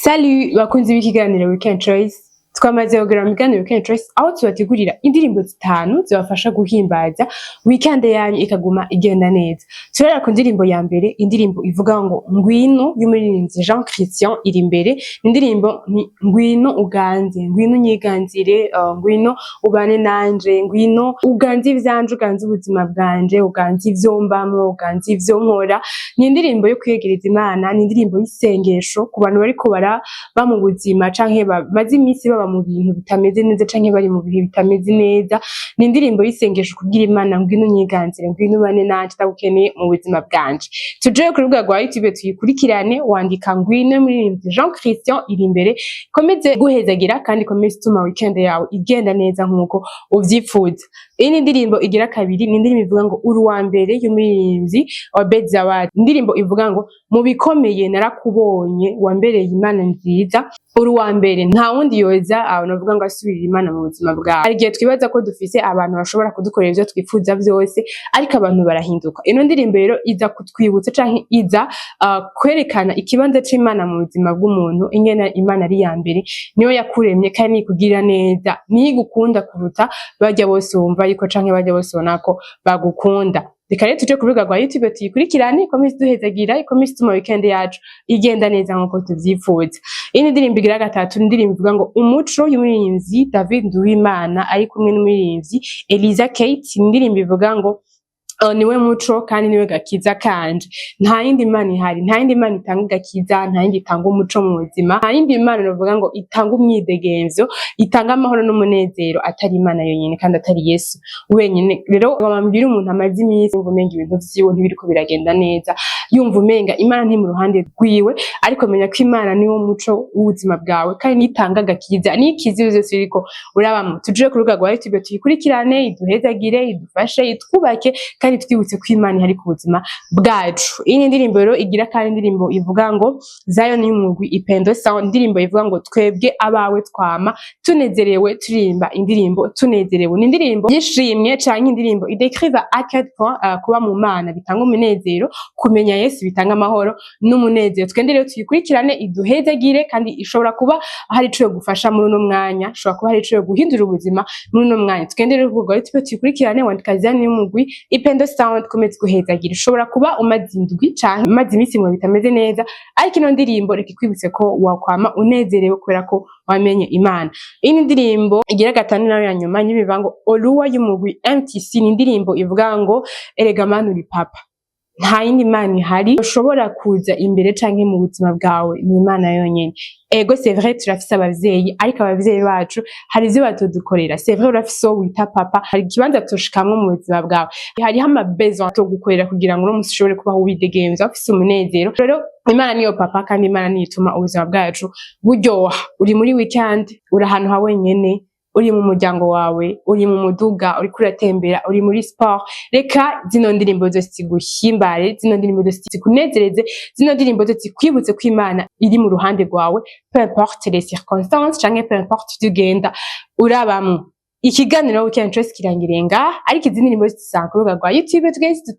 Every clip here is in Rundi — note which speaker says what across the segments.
Speaker 1: Salut bakunzi b'ikiganiro Weekend Choice. Twamaze kugera mu kiganiro Weekend Choice aho tubategurira indirimbo zitanu zibafasha guhimbaza weekend yanyu ikaguma igenda neza. Turera ku ndirimbo ya mbere, indirimbo ivuga ngo ngwino y'umuririmbyi Jean Christian iri imbere. Indirimbo ni ngwino uganze, ngwino unyiganzire, ngwino ubane nanje, ngwino uganze ivyanje, uganze ubuzima bwanje, uganze ivyo mbamwo, uganze ivyo nkora. Ni indirimbo yo kwegereza Imana, ni indirimbo y'isengesho ku bantu bariko ba mu buzima canke bamaze imisi baba mu bintu bitameze neza canke bari mu bihe bitameze neza. Ni indirimbo y'isengesho kubwira Imana ngwino unyiganzire, ngwino ubane nanje, ndagukeneye mu buzima bwanje. Tuje ku rubuga rwa YouTube tuyikurikirane, wandika ngwino muri Jean Christian iri imbere, komeze guhezagira kandi komeze ituma weekend yawe igenda neza nkuko uvyifuza. Iyi ni indirimbo igira kabiri, ni indirimbo ivuga ngo uri uwa mbere y'umuririmbyi wa Bezawad. Indirimbo ivuga ngo mu bikomeye narakubonye wambereye Imana nziza, uri uwa mbere nta wundi yoza abantu bavuga ngo asubirira Imana mu buzima bwawe. Hari igihe twibaza ko dufise abantu bashobora kudukorera ivyo twifuza vyose, ariko abantu barahinduka. Ino ndirimbo rero iza kutwibutsa canke iza kwerekana ikibanza c'Imana mu buzima bw'umuntu, ingene Imana ari ya mbere, niyo yakuremye kandi ikugirira neza, niyo igukunda kuruta barya bose wumva yuko canke barya bose ubona ko bagukunda. Reka rero tuje ku rubuga rwa YouTube tuyikurikirane, ikomeze duhezagira, ikomeze ituma weekend yacu igenda neza nkuko tuvyifuza. Iyi ni ndirimbo igira gatatu, ni indirimbo ivuga ngo umuco y'umuririmbyi David Nduwimana ari kumwe n'umuririmbyi Eliza Kate. Ni indirimbo ivuga ngo niwe muco kandi niwe gakiza kanje. Nta yindi Imana ihari, nta yindi Imana itanga gakiza, nta yindi itanga umuco mu buzima, nta yindi Imana novuga ngo itanga umwidegemvyo, itanga amahoro n'umunezero atari Imana yonyene kandi atari Yesu wenyene. Rero wamambwira umuntu amaze imisi yumva umenga ibintu vyiwe ntibiriko biragenda neza, yumva umenga Imana nti mu ruhande rwiwe, ariko menya ko Imana niwo muco w'ubuzima bwawe kandi nitanga gakiza, nikizi vyose biriko urabamo. Tuje ku rubuga rwa YouTube tuyikurikirane, iduhezagire, idufashe, itwubake kandi twibutse ko Imana ihari ku buzima bwacu. Iyi ni indirimbo rero igira kandi indirimbo ivuga ngo Zion y'umugwi Ipendo Sound. Indirimbo ivuga ngo twebwe abawe twama tunezerewe turimba indirimbo tunezerewe. Ni indirimbo yishimye canke indirimbo idekriva à quel point kuba mu Mana bitanga umunezero, kumenya Yesu bitanga amahoro n'umunezero. Twende rero tuyikurikirane, iduhezagire, kandi ishobora kuba hari ico yo gufasha muri uno mwanya, ishobora kuba hari ico yo guhindura ubuzima muri uno mwanya. Twende rero ku rwa tuyikurikirane, wandika Zion y'umugwi Ipendo Sound, komeze guhezagira. Ushobora kuba umaze indwi canke umaze imisi mu bitameze neza, ariko ino ndirimbo reka ikwibutse ko wakwama unezerewe kubera ko wamenye Imana. Iyi ni indirimbo igira gatanu nayo ya nyuma, n'ibivuga ngo Oluwa y'umugwi MTC. Ni indirimbo ivuga ngo erega Mana uri papa, nta yindi Imana ihari ushobora kuza imbere canke mu buzima bwawe, ni Imana yonyene. Ego c'est vrai turafise abavyeyi, ariko abavyeyi bacu hari ivyo batodukorera. C'est vrai urafise uwo wita papa, hari ikibanza toshikamwo mu buzima bwawe, hariho ama besoin togukorera kugira ngo uno musi ushobore kubaho widegemvya ufise umunezero. Rero Imana niyo papa kandi Imana niyo ituma ubuzima bwacu buryoha. Uri muri weekend, uri ahantu ha wenyene, uri mu muryango wawe, uri mu muduga, uri kuratembera, uri muri sport, reka zino ndirimbo zose ziguhimbare, zino ndirimbo zose zikunezereze, zino ndirimbo zose zikwibutse ko Imana iri mu ruhande rwawe, peu importe les circonstances canke peu importe ivyo ugenda urabamwo. Ikiganiro Weekend Choice kirangiriye ngaha, ariko izi ndirimbo zisanga ku rubuga rwa YouTube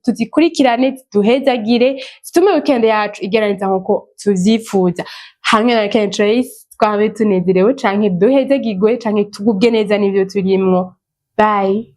Speaker 1: tuzikurikirane, tuduhezagire, zitume weekend yacu igenda neza nkuko tuvyifuza. Hamwe na Weekend Choice twabe tunezerewe canke duhezagirwe canke tugubwe neza n'ivyo turimwo. Bye.